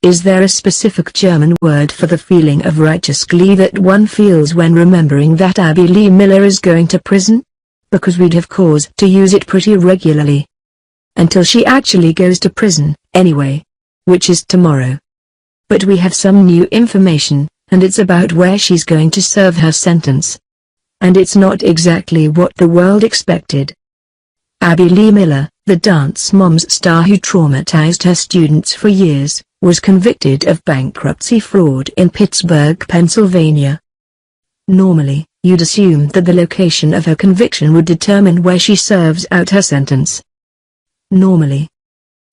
Is there a specific German word for the feeling of righteous glee that one feels when remembering that Abby Lee Miller is going to prison? Because we'd have cause to use it pretty regularly. Until she actually goes to prison, anyway. Which is tomorrow. But we have some new information, and it's about where she's going to serve her sentence. And it's not exactly what the world expected. Abby Lee Miller, the Dance Moms star who traumatized her students for years, was convicted of bankruptcy fraud in Pittsburgh, Pennsylvania. Normally, you'd assume that the location of her conviction would determine where she serves out her sentence. Normally.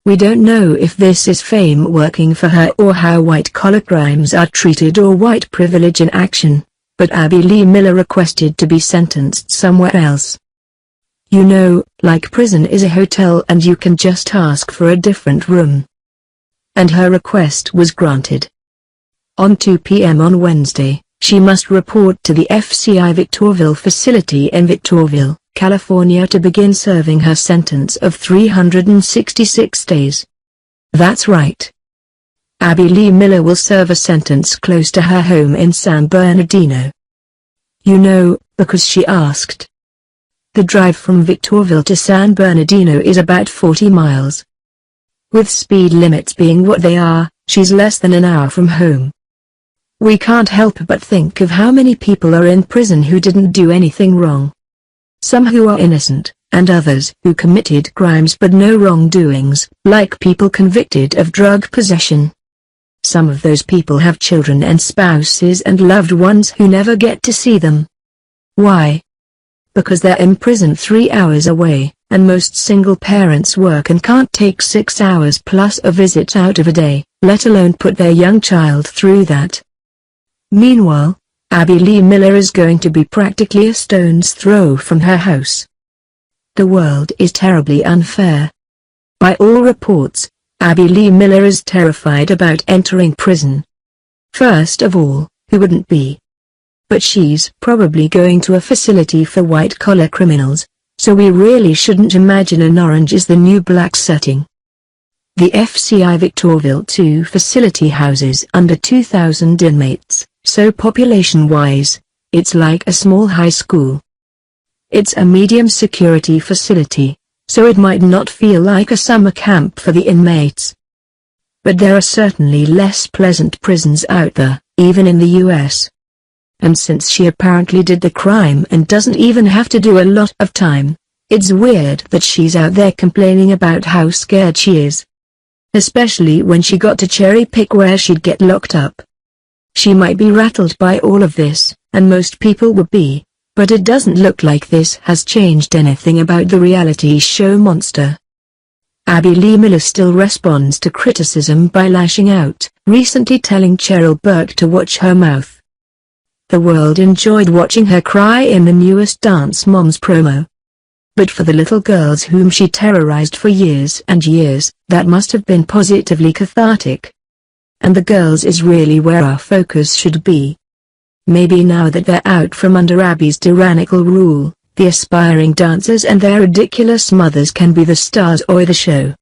We don't know if this is fame working for her or how white-collar crimes are treated or white privilege in action, but Abby Lee Miller requested to be sentenced somewhere else. You know, like prison is a hotel and you can just ask for a different room. And her request was granted. On 2 p.m. on Wednesday, she must report to the FCI Victorville facility in Victorville, California to begin serving her sentence of 366 days. That's right. Abby Lee Miller will serve a sentence close to her home in San Bernardino. You know, because she asked. The drive from Victorville to San Bernardino is about 40 miles. With speed limits being what they are, she's less than an hour from home. We can't help but think of how many people are in prison who didn't do anything wrong. Some who are innocent, and others who committed crimes but no wrongdoings, like people convicted of drug possession. Some of those people have children and spouses and loved ones who never get to see them. Why? Because they're in prison 3 hours away, and most single parents work and can't take 6 hours plus a visit out of a day, let alone put their young child through that. Meanwhile, Abby Lee Miller is going to be practically a stone's throw from her house. The world is terribly unfair. By all reports, Abby Lee Miller is terrified about entering prison. First of all, who wouldn't be? But she's probably going to a facility for white-collar criminals, so we really shouldn't imagine an orange is the new black setting. The FCI Victorville II facility houses under 2,000 inmates, so population-wise, it's like a small high school. It's a medium-security facility, so it might not feel like a summer camp for the inmates. But there are certainly less pleasant prisons out there, even in the US. And since she apparently did the crime and doesn't even have to do a lot of time, it's weird that she's out there complaining about how scared she is. Especially when she got to cherry-pick where she'd get locked up. She might be rattled by all of this, and most people would be, but it doesn't look like this has changed anything about the reality show monster. Abby Lee Miller still responds to criticism by lashing out, recently telling Cheryl Burke to watch her mouth. The world enjoyed watching her cry in the newest Dance Moms promo. But for the little girls whom she terrorized for years and years, that must have been positively cathartic. And the girls is really where our focus should be. Maybe now that they're out from under Abby's tyrannical rule, the aspiring dancers and their ridiculous mothers can be the stars of the show.